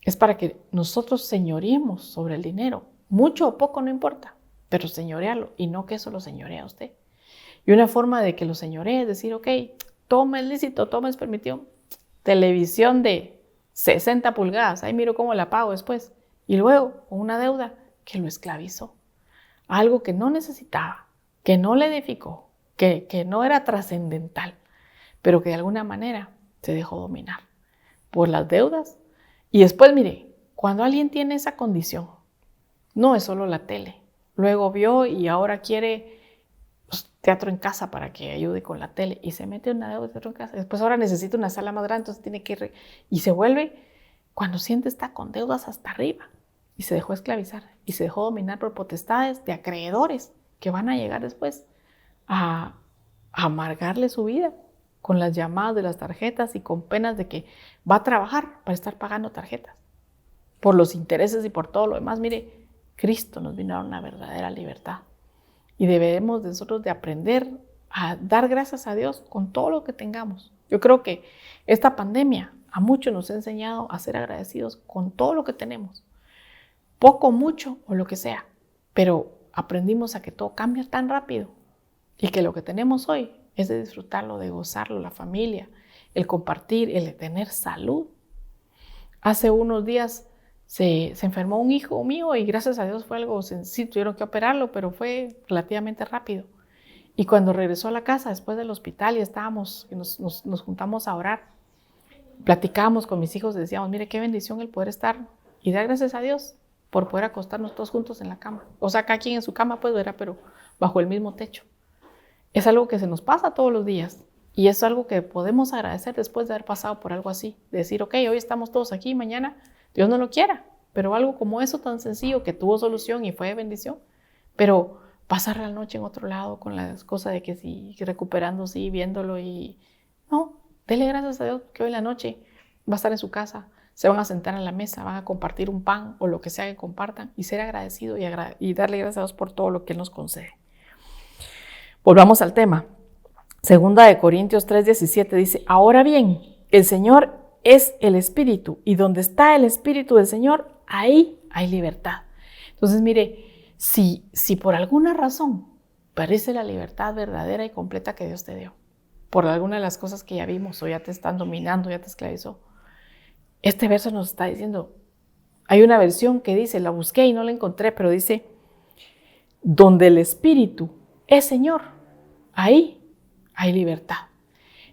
es para que nosotros señoreemos sobre el dinero. Mucho o poco no importa, pero señorearlo y no que eso lo señoree a usted. Y una forma de que lo señoree es decir, ok, todo me es lícito, todo me es permitido. Televisión de 60 pulgadas, ahí miro cómo la pago después. Y luego, con una deuda que lo esclavizó. Algo que no necesitaba, que no le edificó, que no era trascendental, pero que de alguna manera se dejó dominar por las deudas. Y después, mire, cuando alguien tiene esa condición, no es solo la tele. Luego vio y ahora quiere teatro en casa para que ayude con la tele y se mete una deuda de teatro en casa. Después ahora necesita una sala más grande, entonces tiene que y se vuelve, cuando siente está con deudas hasta arriba y se dejó esclavizar y se dejó dominar por potestades de acreedores que van a llegar después a amargarle su vida con las llamadas de las tarjetas y con penas de que va a trabajar para estar pagando tarjetas, por los intereses y por todo lo demás. Mire, Cristo nos vino a dar una verdadera libertad y debemos nosotros de aprender a dar gracias a Dios con todo lo que tengamos. Yo creo que esta pandemia a muchos nos ha enseñado a ser agradecidos con todo lo que tenemos, poco, mucho o lo que sea, pero aprendimos a que todo cambia tan rápido y que lo que tenemos hoy es de disfrutarlo, de gozarlo, la familia, el compartir, el de tener salud. Hace unos días se enfermó un hijo mío y gracias a Dios fue algo sencillo, tuvieron que operarlo, pero fue relativamente rápido. Y cuando regresó a la casa después del hospital y nos juntamos a orar, platicábamos con mis hijos, decíamos, mire qué bendición el poder estar y dar gracias a Dios por poder acostarnos todos juntos en la cama. O sea, cada quien en su cama, pues, ¿verdad? Pero bajo el mismo techo. Es algo que se nos pasa todos los días y es algo que podemos agradecer después de haber pasado por algo así. De decir, ok, hoy estamos todos aquí, mañana Dios no lo quiera, pero algo como eso tan sencillo que tuvo solución y fue de bendición, pero pasar la noche en otro lado con las cosas de que sí, recuperando, sí, viéndolo y no, dele gracias a Dios que hoy en la noche va a estar en su casa, se van a sentar en la mesa, van a compartir un pan o lo que sea que compartan y ser agradecido y darle gracias a Dios por todo lo que Él nos concede. Volvamos al tema. Segunda de Corintios 3:17 dice, ahora bien, el Señor es el Espíritu y donde está el Espíritu del Señor, ahí hay libertad. Entonces, mire, si por alguna razón perdiste la libertad verdadera y completa que Dios te dio, por alguna de las cosas que ya vimos o ya te están dominando, ya te esclavizó, este verso nos está diciendo, hay una versión que dice, la busqué y no la encontré, pero dice, donde el Espíritu es Señor, ahí hay libertad.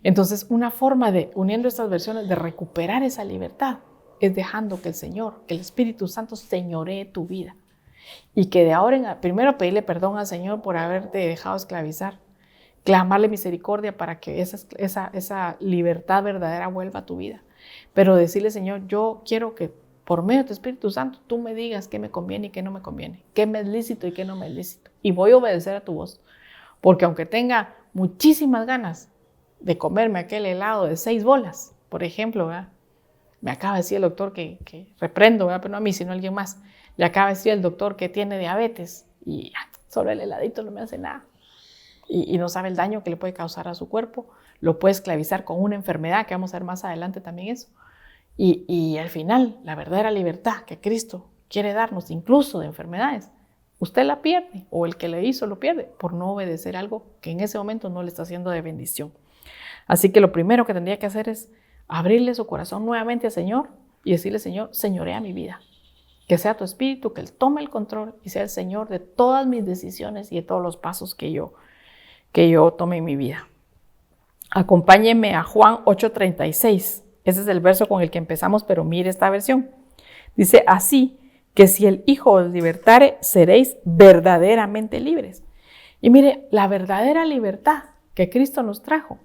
Entonces, una forma de, uniendo estas versiones, de recuperar esa libertad es dejando que el Señor, que el Espíritu Santo señoree tu vida. Y que de ahora en primero pedirle perdón al Señor por haberte dejado esclavizar, clamarle misericordia para que esa libertad verdadera vuelva a tu vida. Pero decirle, Señor, yo quiero que por medio de tu Espíritu Santo tú me digas qué me conviene y qué no me conviene, qué me es lícito y qué no me es lícito. Y voy a obedecer a tu voz. Porque aunque tenga muchísimas ganas de comerme aquel helado de 6 bolas, por ejemplo, ¿verdad? Me acaba de decir el doctor que reprendo, ¿verdad? Pero no a mí, sino a alguien más. Le acaba de decir el doctor que tiene diabetes y solo el heladito no me hace nada. Y no sabe el daño que le puede causar a su cuerpo. Lo puede esclavizar con una enfermedad, que vamos a ver más adelante también eso. Y al final, la verdadera libertad que Cristo quiere darnos, incluso de enfermedades, usted la pierde o el que le hizo lo pierde por no obedecer algo que en ese momento no le está haciendo de bendición. Así que lo primero que tendría que hacer es abrirle su corazón nuevamente al Señor y decirle, Señor, señorea mi vida. Que sea tu Espíritu, que Él tome el control y sea el Señor de todas mis decisiones y de todos los pasos que yo tome en mi vida. Acompáñenme a Juan 8:36. Ese es el verso con el que empezamos, pero mire esta versión. Dice, así que si el Hijo os libertare, seréis verdaderamente libres. Y mire, la verdadera libertad que Cristo nos trajo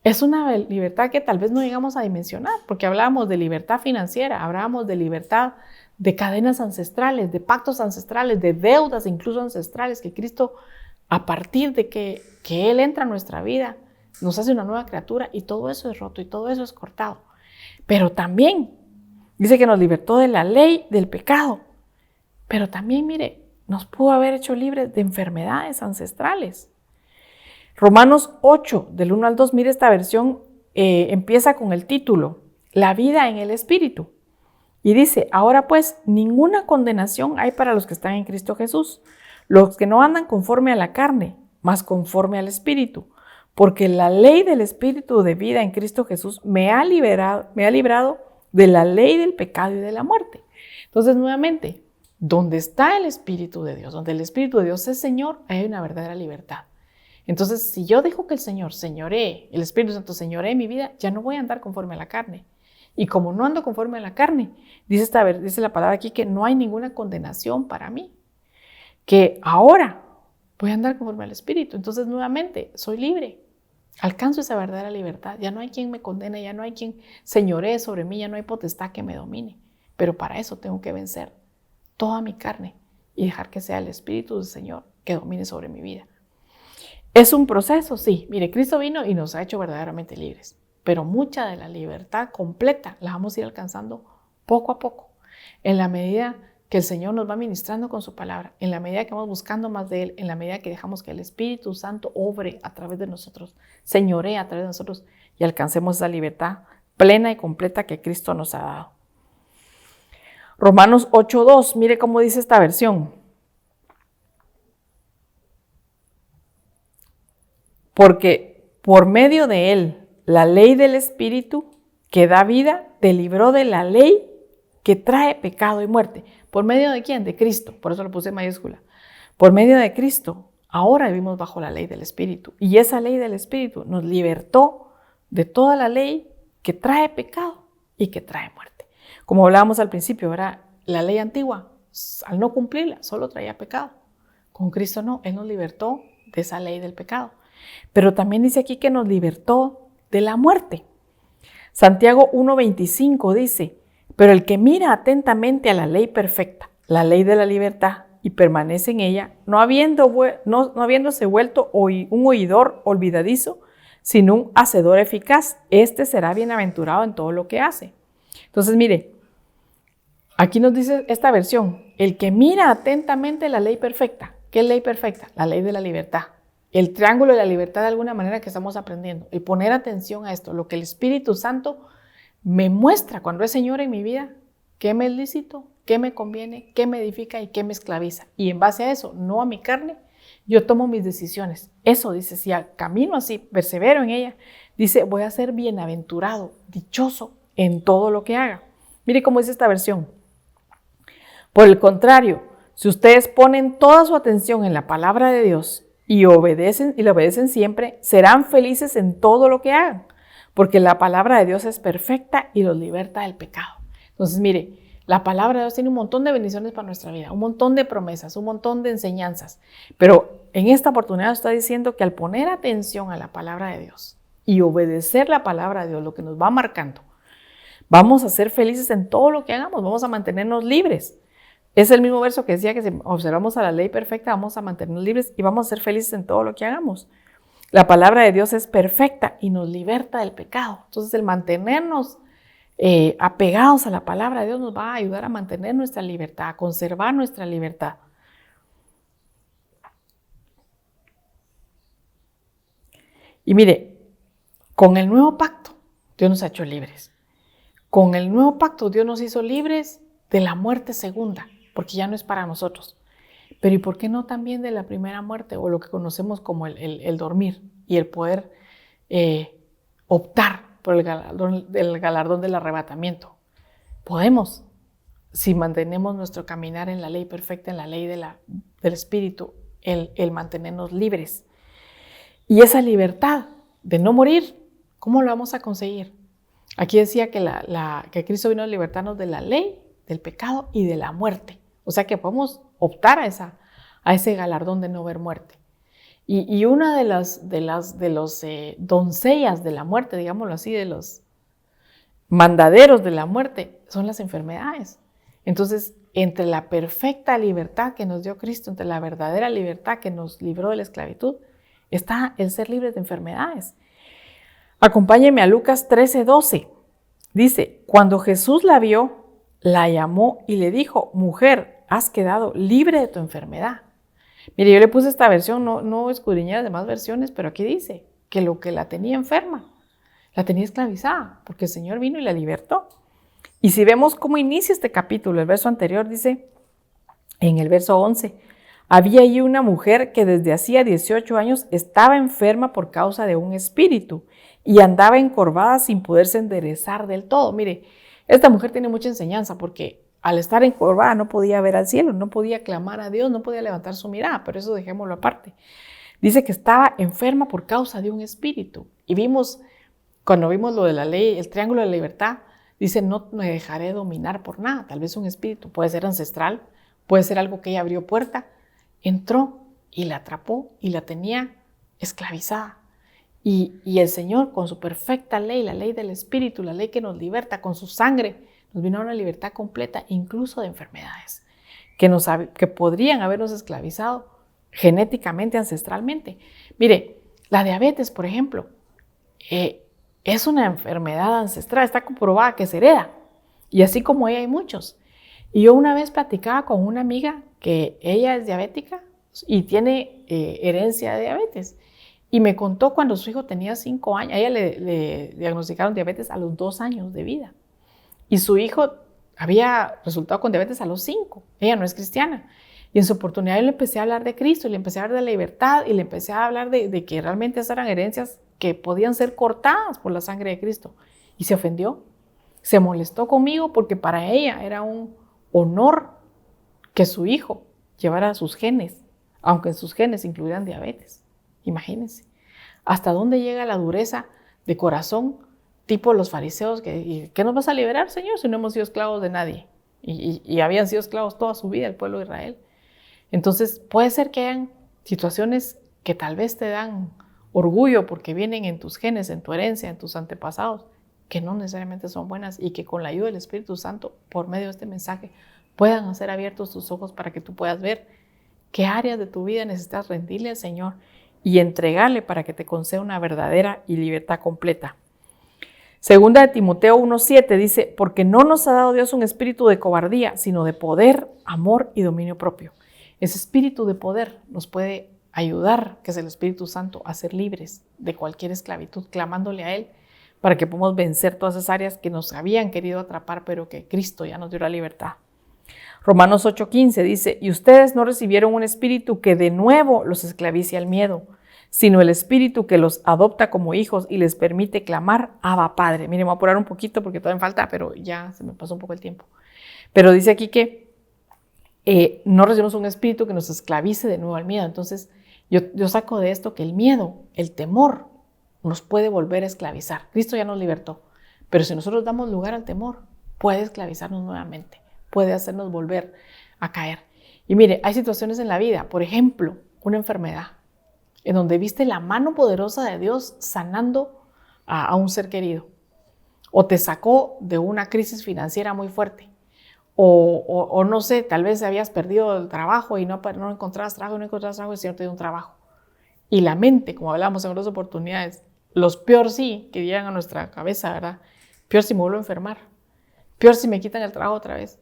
es una libertad que tal vez no llegamos a dimensionar, porque hablábamos de libertad financiera, hablábamos de libertad de cadenas ancestrales, de pactos ancestrales, de deudas incluso ancestrales, que Cristo, a partir de que Él entra a nuestra vida, nos hace una nueva criatura y todo eso es roto y todo eso es cortado. Pero también dice que nos libertó de la ley del pecado, pero también, mire, nos pudo haber hecho libres de enfermedades ancestrales. Romanos 8, del 1 al 2, mire esta versión, empieza con el título, La vida en el Espíritu. Y dice, ahora pues, ninguna condenación hay para los que están en Cristo Jesús, los que no andan conforme a la carne, mas conforme al Espíritu. Porque la ley del Espíritu de vida en Cristo Jesús me ha librado de la ley del pecado y de la muerte. Entonces, nuevamente, donde está el Espíritu de Dios, donde el Espíritu de Dios es Señor, hay una verdadera libertad. Entonces, si yo dejo que el Señor señoree, el Espíritu Santo señoree mi vida, ya no voy a andar conforme a la carne. Y como no ando conforme a la carne, dice la palabra aquí que no hay ninguna condenación para mí. Que ahora voy a andar conforme al Espíritu. Entonces, nuevamente, soy libre. Alcanzo esa verdadera libertad. Ya no hay quien me condene, ya no hay quien señoree sobre mí, ya no hay potestad que me domine. Pero para eso tengo que vencer toda mi carne y dejar que sea el Espíritu del Señor que domine sobre mi vida. ¿Es un proceso? Sí. Mire, Cristo vino y nos ha hecho verdaderamente libres, pero mucha de la libertad completa la vamos a ir alcanzando poco a poco, en la medida que el Señor nos va ministrando con su palabra, en la medida que vamos buscando más de Él, en la medida que dejamos que el Espíritu Santo obre a través de nosotros, señoree a través de nosotros y alcancemos esa libertad plena y completa que Cristo nos ha dado. Romanos 8:2, mire cómo dice esta versión. Porque por medio de Él, la ley del Espíritu que da vida, te libró de la ley que trae pecado y muerte. ¿Por medio de quién? De Cristo. Por eso lo puse en mayúscula. Por medio de Cristo, ahora vivimos bajo la ley del Espíritu. Y esa ley del Espíritu nos libertó de toda la ley que trae pecado y que trae muerte. Como hablábamos al principio, ¿verdad? La ley antigua, al no cumplirla, solo traía pecado. Con Cristo no, Él nos libertó de esa ley del pecado. Pero también dice aquí que nos libertó de la muerte. Santiago 1:25 dice, pero el que mira atentamente a la ley perfecta, la ley de la libertad, y permanece en ella, no habiéndose vuelto un oidor olvidadizo, sino un hacedor eficaz, este será bienaventurado en todo lo que hace. Entonces, mire, aquí nos dice esta versión, el que mira atentamente la ley perfecta. ¿Qué es ley perfecta? La ley de la libertad. El triángulo de la libertad de alguna manera que estamos aprendiendo. El poner atención a esto, lo que el Espíritu Santo me muestra cuando es Señor en mi vida, qué me es lícito, qué me conviene, qué me edifica y qué me esclaviza. Y en base a eso, no a mi carne, yo tomo mis decisiones. Eso dice, si camino así, persevero en ella, dice, voy a ser bienaventurado, dichoso en todo lo que haga. Mire cómo dice esta versión. Por el contrario, si ustedes ponen toda su atención en la palabra de Dios y la obedecen siempre, serán felices en todo lo que hagan, porque la palabra de Dios es perfecta y los liberta del pecado. Entonces, mire, la palabra de Dios tiene un montón de bendiciones para nuestra vida, un montón de promesas, un montón de enseñanzas, pero en esta oportunidad está diciendo que al poner atención a la palabra de Dios y obedecer la palabra de Dios, lo que nos va marcando, vamos a ser felices en todo lo que hagamos, vamos a mantenernos libres. Es el mismo verso que decía que si observamos a la ley perfecta, vamos a mantenernos libres y vamos a ser felices en todo lo que hagamos. La palabra de Dios es perfecta y nos liberta del pecado. Entonces, el mantenernos apegados a la palabra de Dios nos va a ayudar a mantener nuestra libertad, a conservar nuestra libertad. Y mire, con el nuevo pacto, Dios nos ha hecho libres. Con el nuevo pacto, Dios nos hizo libres de la muerte segunda, porque ya no es para nosotros. Pero ¿y por qué no también de la primera muerte o lo que conocemos como el dormir y el poder optar por el galardón del arrebatamiento? Podemos, si mantenemos nuestro caminar en la ley perfecta, en la ley del Espíritu, el mantenernos libres. Y esa libertad de no morir, ¿cómo lo vamos a conseguir? Aquí decía que Cristo vino a libertarnos de la ley, del pecado y de la muerte. O sea que podemos optar a ese galardón de no ver muerte. Y una de las doncellas de la muerte, digámoslo así, de los mandaderos de la muerte, son las enfermedades. Entonces, entre la perfecta libertad que nos dio Cristo, entre la verdadera libertad que nos libró de la esclavitud, está el ser libres de enfermedades. Acompáñenme a Lucas 13:12. Dice, cuando Jesús la vio, la llamó y le dijo, mujer, has quedado libre de tu enfermedad. Mire, yo le puse esta versión, no escudriñé las demás versiones, pero aquí dice que lo que la tenía enferma, la tenía esclavizada, porque el Señor vino y la libertó. Y si vemos cómo inicia este capítulo, el verso anterior dice, en el verso 11, había allí una mujer que desde hacía 18 años estaba enferma por causa de un espíritu y andaba encorvada sin poderse enderezar del todo. Mire, esta mujer tiene mucha enseñanza porque al estar encorvada no podía ver al cielo, no podía clamar a Dios, no podía levantar su mirada, pero eso dejémoslo aparte. Dice que estaba enferma por causa de un espíritu. Y cuando vimos lo de la ley, el triángulo de la libertad, dice, no me dejaré dominar por nada. Tal vez un espíritu, puede ser ancestral, puede ser algo que ella abrió puerta, entró y la atrapó y la tenía esclavizada. Y el Señor, con su perfecta ley, la ley del Espíritu, la ley que nos liberta, con su sangre, nos vino a una libertad completa, incluso de enfermedades, que podrían habernos esclavizado, genéticamente, ancestralmente. Mire, la diabetes, por ejemplo, es una enfermedad ancestral, está comprobada que se hereda. Y así como ella hay muchos. Y yo una vez platicaba con una amiga que ella es diabética y tiene herencia de diabetes. Y me contó cuando su hijo tenía 5 años, a ella le diagnosticaron diabetes a los 2 años de vida. Y su hijo había resultado con diabetes a los 5. Ella no es cristiana. Y en su oportunidad yo le empecé a hablar de Cristo, y le empecé a hablar de la libertad, y le empecé a hablar de que realmente esas eran herencias que podían ser cortadas por la sangre de Cristo. Y se ofendió, se molestó conmigo porque para ella era un honor que su hijo llevara sus genes, aunque en sus genes incluyeran diabetes. Imagínense, hasta dónde llega la dureza de corazón, tipo los fariseos, ¿qué nos vas a liberar, Señor, si no hemos sido esclavos de nadie? Y habían sido esclavos toda su vida el pueblo de Israel. Entonces puede ser que hayan situaciones que tal vez te dan orgullo porque vienen en tus genes, en tu herencia, en tus antepasados, que no necesariamente son buenas, y que con la ayuda del Espíritu Santo, por medio de este mensaje, puedan hacer abiertos tus ojos para que tú puedas ver qué áreas de tu vida necesitas rendirle al Señor y entregarle para que te conceda una verdadera y libertad completa. Segunda de Timoteo 1:7 dice, porque no nos ha dado Dios un espíritu de cobardía, sino de poder, amor y dominio propio. Ese espíritu de poder nos puede ayudar, que es el Espíritu Santo, a ser libres de cualquier esclavitud, clamándole a Él para que podamos vencer todas esas áreas que nos habían querido atrapar, pero que Cristo ya nos dio la libertad. Romanos 8:15 dice, y ustedes no recibieron un espíritu que de nuevo los esclavice al miedo, sino el espíritu que los adopta como hijos y les permite clamar, Abba, Padre. Miren, voy a apurar un poquito porque todavía me falta, pero ya se me pasó un poco el tiempo. Pero dice aquí que no recibimos un espíritu que nos esclavice de nuevo al miedo. Entonces, yo saco de esto que el miedo, el temor, nos puede volver a esclavizar. Cristo ya nos libertó, pero si nosotros damos lugar al temor, puede esclavizarnos nuevamente, puede hacernos volver a caer. Y mire, hay situaciones en la vida, por ejemplo, una enfermedad, en donde viste la mano poderosa de Dios sanando a un ser querido, o te sacó de una crisis financiera muy fuerte, o no sé, tal vez habías perdido el trabajo y no encontrabas trabajo, y el Señor te dio un trabajo. Y la mente, como hablamos en otras oportunidades, los peor sí que llegan a nuestra cabeza, ¿verdad? Peor si me vuelvo a enfermar, peor si me quitan el trabajo otra vez,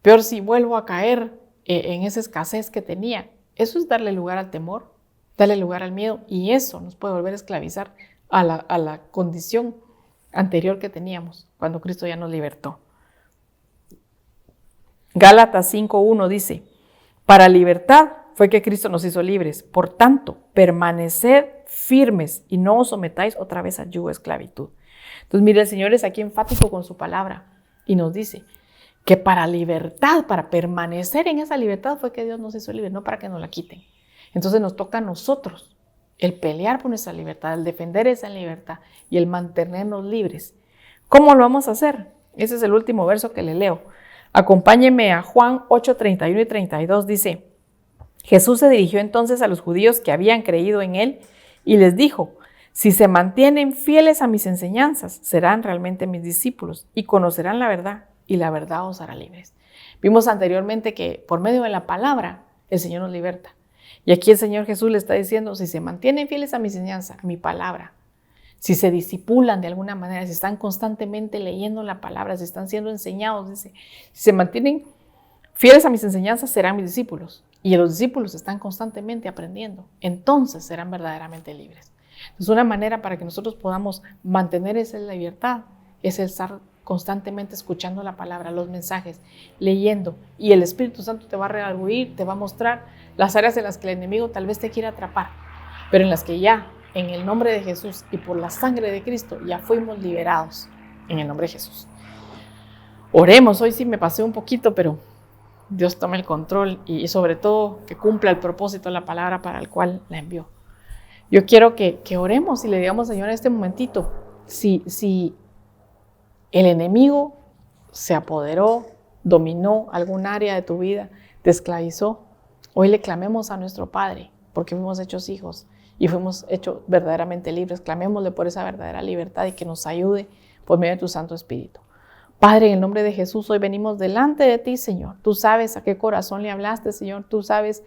peor si vuelvo a caer en esa escasez que tenía. Eso es darle lugar al temor, darle lugar al miedo, y eso nos puede volver a esclavizar a la condición anterior que teníamos cuando Cristo ya nos libertó. Gálatas 5:1 dice, para libertad fue que Cristo nos hizo libres, por tanto, permaneced firmes y no os sometáis otra vez al yugo de esclavitud. Entonces, mire, el Señor es aquí enfático con su palabra y nos dice que para libertad, para permanecer en esa libertad fue que Dios nos hizo libres, no para que nos la quiten. Entonces nos toca a nosotros el pelear por nuestra libertad, el defender esa libertad y el mantenernos libres. ¿Cómo lo vamos a hacer? Ese es el último verso que le leo. Acompáñeme a Juan 8:31 y 32, dice, Jesús se dirigió entonces a los judíos que habían creído en él y les dijo, si se mantienen fieles a mis enseñanzas, serán realmente mis discípulos y conocerán la verdad, y la verdad os hará libres. Vimos anteriormente que por medio de la palabra el Señor nos liberta. Y aquí el Señor Jesús le está diciendo, si se mantienen fieles a mi enseñanza, a mi palabra, si se disipulan de alguna manera, si están constantemente leyendo la palabra, si están siendo enseñados, dice, si se mantienen fieles a mis enseñanzas, serán mis discípulos. Y los discípulos están constantemente aprendiendo. Entonces serán verdaderamente libres. Entonces, una manera para que nosotros podamos mantener esa libertad es el estar constantemente escuchando la palabra, los mensajes, leyendo. Y el Espíritu Santo te va a redarguir, te va a mostrar las áreas en las que el enemigo tal vez te quiera atrapar, pero en las que ya, en el nombre de Jesús y por la sangre de Cristo, ya fuimos liberados en el nombre de Jesús. Oremos, hoy sí me pasé un poquito, pero Dios tome el control y sobre todo que cumpla el propósito de la palabra para el cual la envió. Yo quiero que oremos y le digamos, Señor, en este momentito, si el enemigo se apoderó, dominó algún área de tu vida, te esclavizó, hoy le clamemos a nuestro Padre, porque fuimos hechos hijos y fuimos hechos verdaderamente libres. Clamémosle por esa verdadera libertad y que nos ayude por medio de tu Santo Espíritu. Padre, en el nombre de Jesús, hoy venimos delante de ti, Señor. Tú sabes a qué corazón le hablaste, Señor. Tú sabes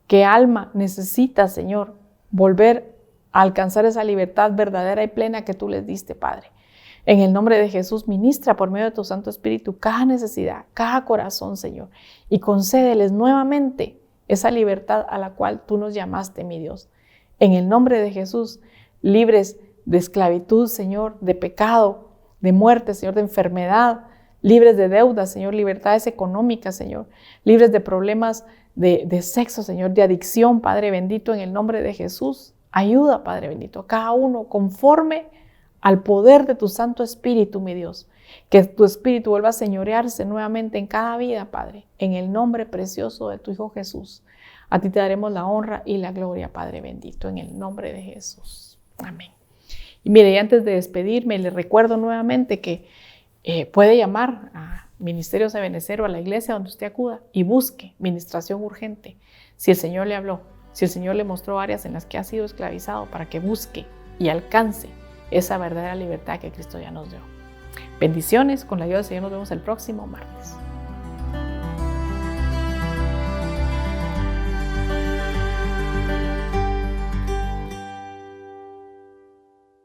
¿Qué alma necesita, Señor, volver a alcanzar esa libertad verdadera y plena que tú les diste, Padre? En el nombre de Jesús, ministra por medio de tu Santo Espíritu cada necesidad, cada corazón, Señor, y concédeles nuevamente esa libertad a la cual tú nos llamaste, mi Dios. En el nombre de Jesús, libres de esclavitud, Señor, de pecado, de muerte, Señor, de enfermedad, libres de deudas, Señor, libertades económicas, Señor, libres de problemas de sexo, Señor, de adicción, Padre bendito, en el nombre de Jesús. Ayuda, Padre bendito, a cada uno conforme al poder de tu Santo Espíritu, mi Dios. Que tu Espíritu vuelva a señorearse nuevamente en cada vida, Padre, en el nombre precioso de tu Hijo Jesús. A ti te daremos la honra y la gloria, Padre bendito, en el nombre de Jesús. Amén. Y mire, y antes de despedirme, le recuerdo nuevamente que puede llamar a Ministerios Ebenecer o a la iglesia donde usted acuda y busque ministración urgente. Si el Señor le habló, si el Señor le mostró áreas en las que ha sido esclavizado, para que busque y alcance esa verdadera libertad que Cristo ya nos dio. Bendiciones, con la ayuda del Señor nos vemos el próximo martes.